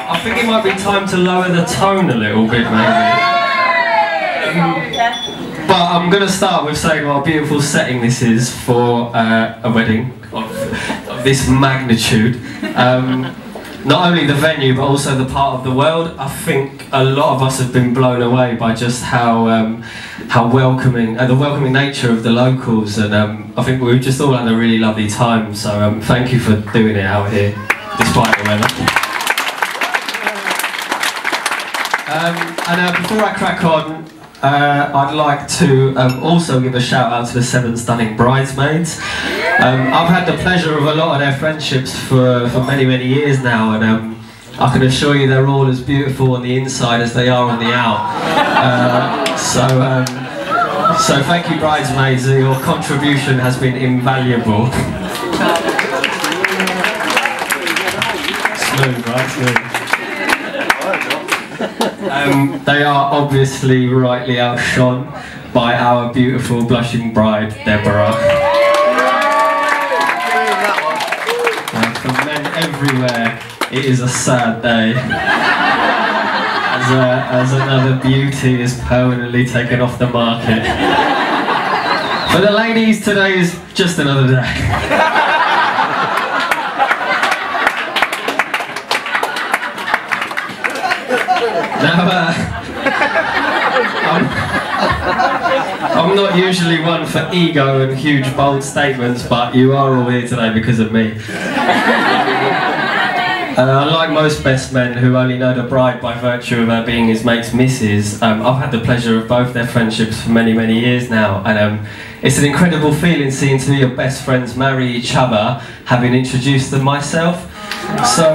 I think it might be time to lower the tone a little bit, maybe. But I'm going to start with saying what a beautiful setting this is for a wedding of this magnitude. Not only the venue, but also the part of the world. I think a lot of us have been blown away by just how welcoming, the welcoming nature of the locals, and I think we've just all had a really lovely time. So thank you for doing it out here, despite the weather. Before I crack on, I'd like to also give a shout out to the 7 stunning bridesmaids. I've had the pleasure of a lot of their friendships for many years now, and I can assure you they're all as beautiful on the inside as they are on the out. So thank you, bridesmaids, your contribution has been invaluable. Smooth, right? Smooth. They are obviously rightly outshone by our beautiful blushing bride, Deborah. For men everywhere, it is a sad day, as another beauty is permanently taken off the market. For the ladies, today is just another day. Now, I'm not usually one for ego and huge bold statements, but you are all here today because of me. Unlike most best men who only know the bride by virtue of her being his mate's missus, I've had the pleasure of both their friendships for many years now, and it's an incredible feeling seeing two of your best friends marry each other, having introduced them myself. So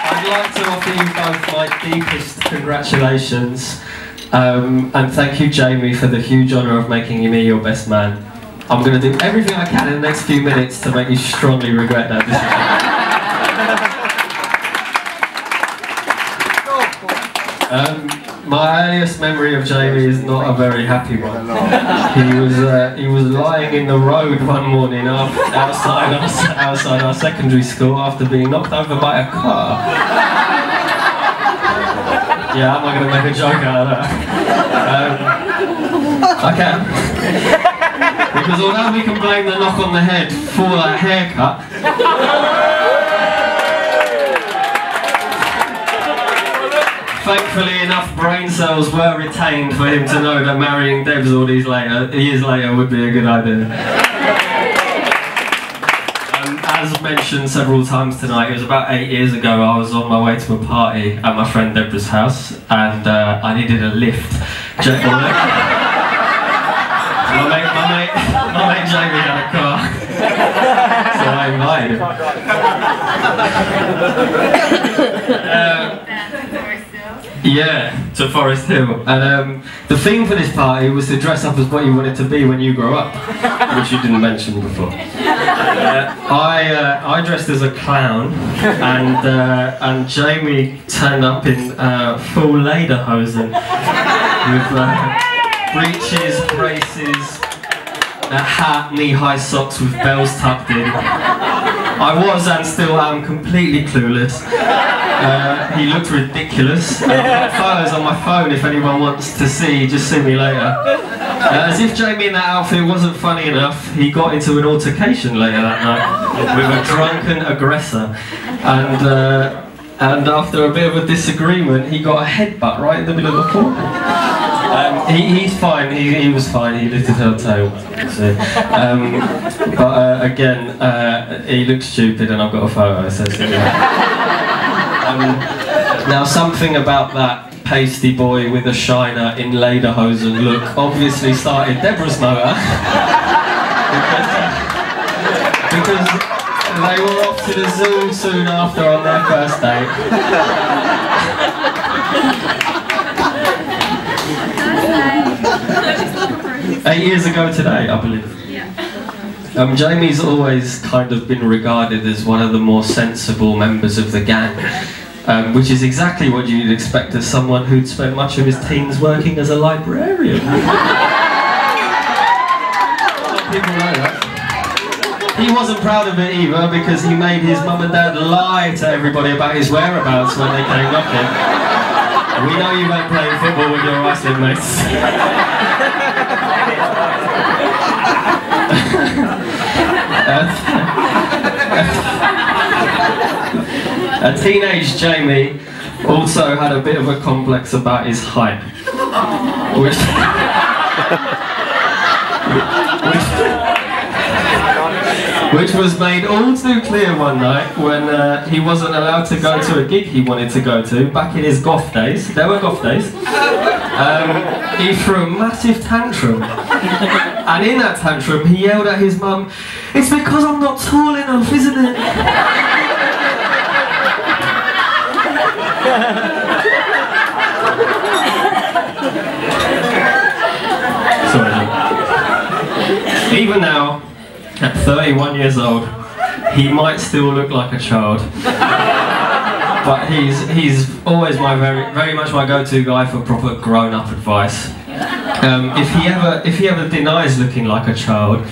I'd like to offer you both my deepest congratulations, and thank you, Jamie, for the huge honour of making me your best man. I'm going to do everything I can in the next few minutes to make you strongly regret that decision. My earliest memory of Jamie is not a very happy one. He was lying in the road one morning outside our secondary school after being knocked over by a car. Yeah, I'm not going to make a joke out of that. I can. Because although we can blame the knock on the head for that haircut, thankfully enough brain cells were retained for him to know that marrying Debs all these years later would be a good idea. As mentioned several times tonight, it was about 8 years ago. I was on my way to a party at my friend Deborah's house, and I needed a lift. My mate Jamie had a car, so I invited him. Yeah, to Forest Hill. And the theme for this party was to dress up as what you wanted to be when you grow up, which you didn't mention before. I dressed as a clown, and Jamie turned up in full lederhosen with breeches, braces, a hat, knee-high socks with bells tucked in. I was and still am completely clueless. He looked ridiculous. I've got photos on my phone if anyone wants to see, just see me later. As if Jamie in that outfit wasn't funny enough, he got into an altercation later that night with a drunken aggressor. And after a bit of a disagreement, he got a headbutt right in the middle of the floor. He's fine, he was fine, he lifted her tail. So, but again, he looks stupid and I've got a photo, so now something about that pasty boy with a shiner in lederhosen look obviously started Deborah's motor. because they were off to the zoo soon after on their first date. 8 years ago today, I believe. Jamie's always kind of been regarded as one of the more sensible members of the gang, which is exactly what you'd expect of someone who'd spent much of his teens working as a librarian. People know that. He wasn't proud of it either because he made his mum and dad lie to everybody about his whereabouts when they came knocking. We know you weren't playing football with your wrestling mates. A teenage Jamie also had a bit of a complex about his height, which was made all too clear one night when he wasn't allowed to go to a gig he wanted to go to back in his goth days. There were goth days. He threw a massive tantrum, and in that tantrum he yelled at his mum, "It's because I'm not tall enough, isn't it?" Sorry. Even now, at 31 years old, he might still look like a child, but he's always very much my go-to guy for proper grown-up advice. If he ever denies looking like a child,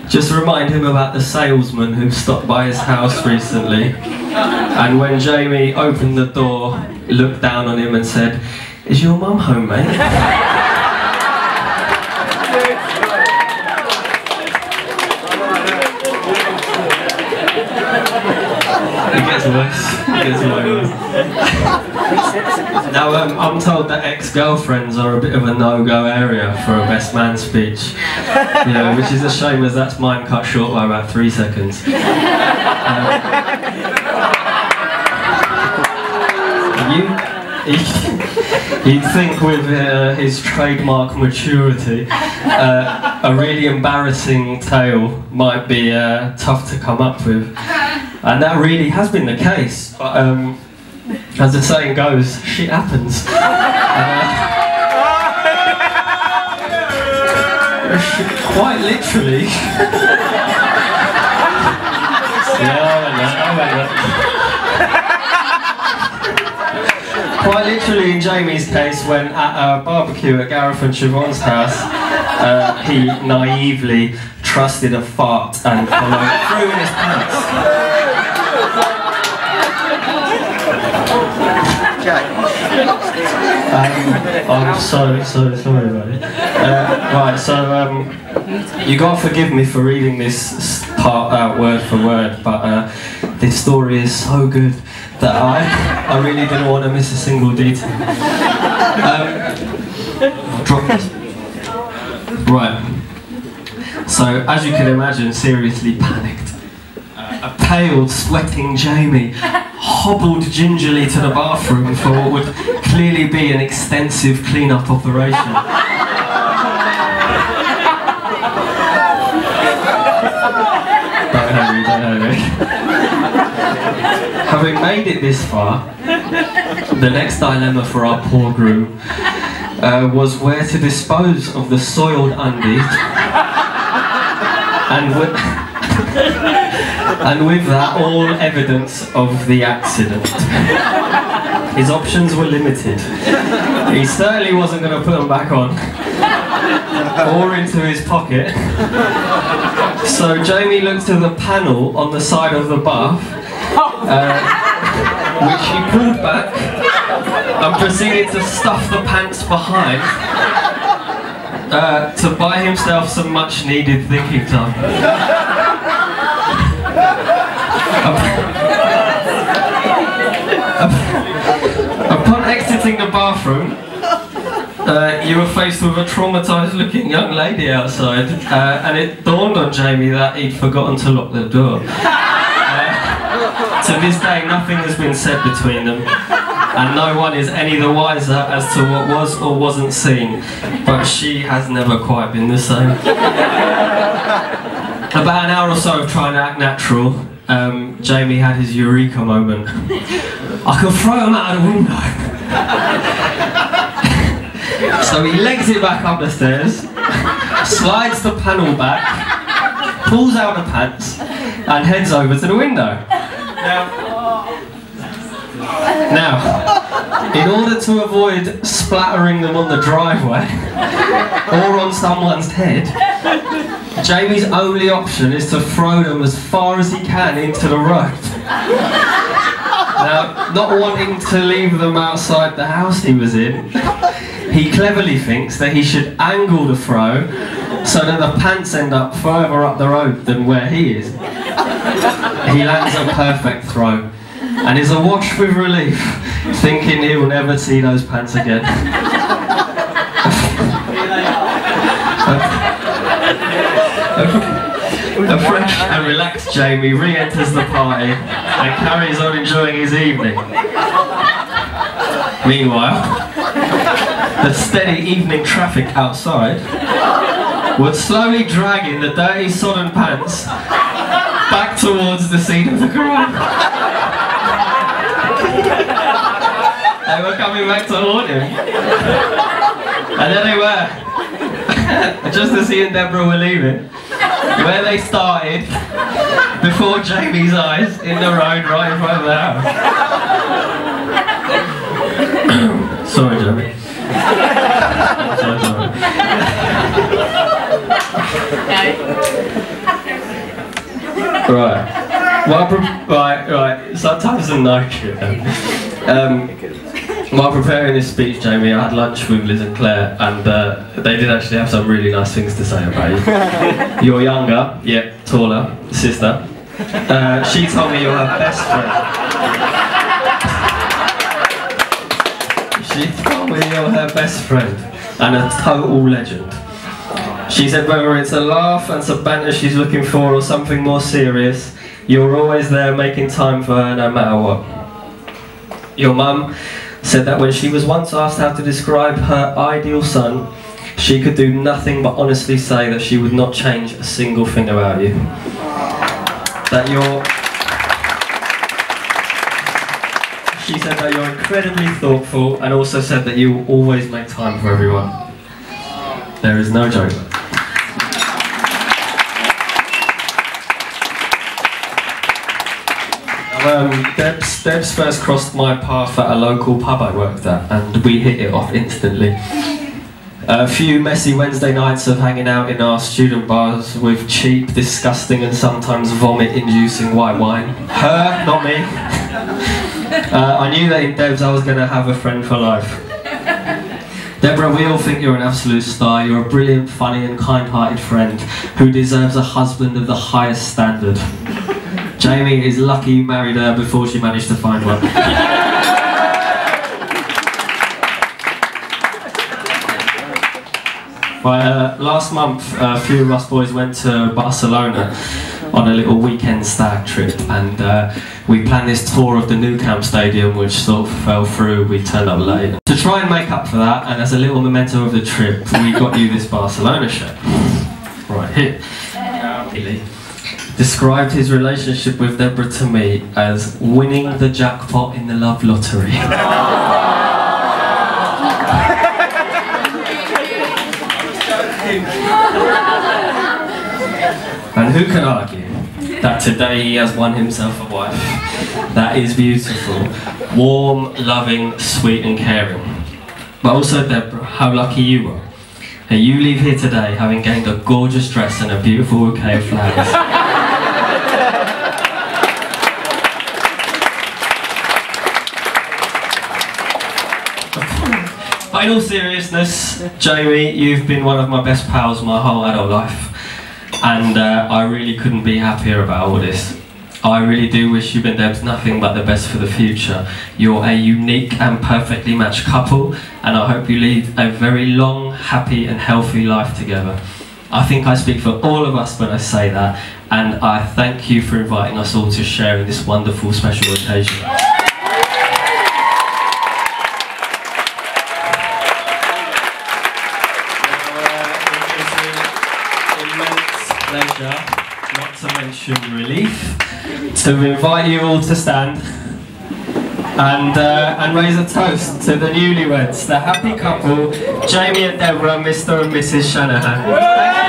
just remind him about the salesman who stopped by his house recently, and when Jamie opened the door, looked down on him and said, "Is your mum home, mate?" It gets worse. It gets worse. Now, I'm told that ex-girlfriends are a bit of a no-go area for a best man speech. You know, which is a shame as that's mine cut short by about 3 seconds. You'd think with his trademark maturity, a really embarrassing tale might be tough to come up with. And that really has been the case, but as the saying goes, shit happens. Quite literally. Quite literally in Jamie's case, when at a barbecue at Gareth and Siobhan's house, he naively trusted a fart and followed through in his pants. I'm so sorry about it. Right, so you gotta forgive me for reading this part out word for word, but this story is so good that I really didn't want to miss a single detail. Drop this. Right. So, as you can imagine, seriously panicked, a pale, sweating Jamie hobbled gingerly to the bathroom for what would clearly be an extensive clean-up operation. Don't hurry. Having made it this far, the next dilemma for our poor groom was where to dispose of the soiled undies, and with that, all evidence of the accident. His options were limited. He certainly wasn't going to put them back on, or into his pocket. So Jamie looked to the panel on the side of the bath, which he pulled back and proceeded to stuff the pants behind to buy himself some much needed thinking time. Upon exiting the bathroom, you were faced with a traumatised looking young lady outside, and it dawned on Jamie that he'd forgotten to lock the door. To this day, nothing has been said between them, and no one is any the wiser as to what was or wasn't seen, but she has never quite been the same. About an hour or so of trying to act natural, Jamie had his eureka moment. I could throw him out of the window. So he legs it back up the stairs, slides the panel back, pulls out the pants, and heads over to the window. Now, in order to avoid splattering them on the driveway or on someone's head, Jamie's only option is to throw them as far as he can into the road. Now, not wanting to leave them outside the house he was in, he cleverly thinks that he should angle the throw so that the pants end up further up the road than where he is. He lands a perfect throw and is awash with relief, thinking he will never see those pants again. A fresh and relaxed Jamie re-enters the party and carries on enjoying his evening. Meanwhile, the steady evening traffic outside would slowly dragging the dirty sodden pants back towards the scene of the crime. They were coming back to haunt him. And there they were, just as he and Deborah were leaving, where they started, before Jamie's eyes, in the road right in front of the house. Sorry, Jamie. Sorry. Right. Sometimes I'm no shit. While preparing this speech, Jamie, I had lunch with Liz and Claire, and they did actually have some really nice things to say about you. You're younger, yet taller, sister. She told me you're her best friend. She told me you're her best friend, and a total legend. She said whether it's a laugh and some banter she's looking for or something more serious, you're always there making time for her no matter what. Your mum said that when she was once asked how to describe her ideal son, she could do nothing but honestly say that she would not change a single thing about you. She said that you're incredibly thoughtful, and also said that you will always make time for everyone. There is no joke. Deb's first crossed my path at a local pub I worked at, and we hit it off instantly. A few messy Wednesday nights of hanging out in our student bars with cheap, disgusting and sometimes vomit-inducing white wine. Her, not me. I knew that in Deb's I was going to have a friend for life. Deborah, we all think you're an absolute star. You're a brilliant, funny and kind-hearted friend who deserves a husband of the highest standard. Jamie is lucky you married her before she managed to find one. Last month, a few of us boys went to Barcelona on a little weekend stag trip, and we planned this tour of the Nou Camp Stadium, which sort of fell through. We turned up late. To try and make up for that, and as a little memento of the trip, we got you this Barcelona shirt. Right here. Described his relationship with Deborah to me as winning the jackpot in the love lottery. And who can argue that today he has won himself a wife that is beautiful, warm, loving, sweet and caring. But also, Deborah, how lucky you are. And you leave here today having gained a gorgeous dress and a beautiful bouquet of flowers. But in all seriousness, Jamie, you've been one of my best pals my whole adult life, and I really couldn't be happier about all this. I really do wish you and Debs nothing but the best for the future. You're a unique and perfectly matched couple, and I hope you lead a very long, happy and healthy life together. I think I speak for all of us when I say that, and I thank you for inviting us all to share in this wonderful special occasion. Pleasure, not to mention relief, to invite you all to stand and raise a toast to the newlyweds, the happy couple, Jamie and Deborah, Mr. and Mrs. Shanahan.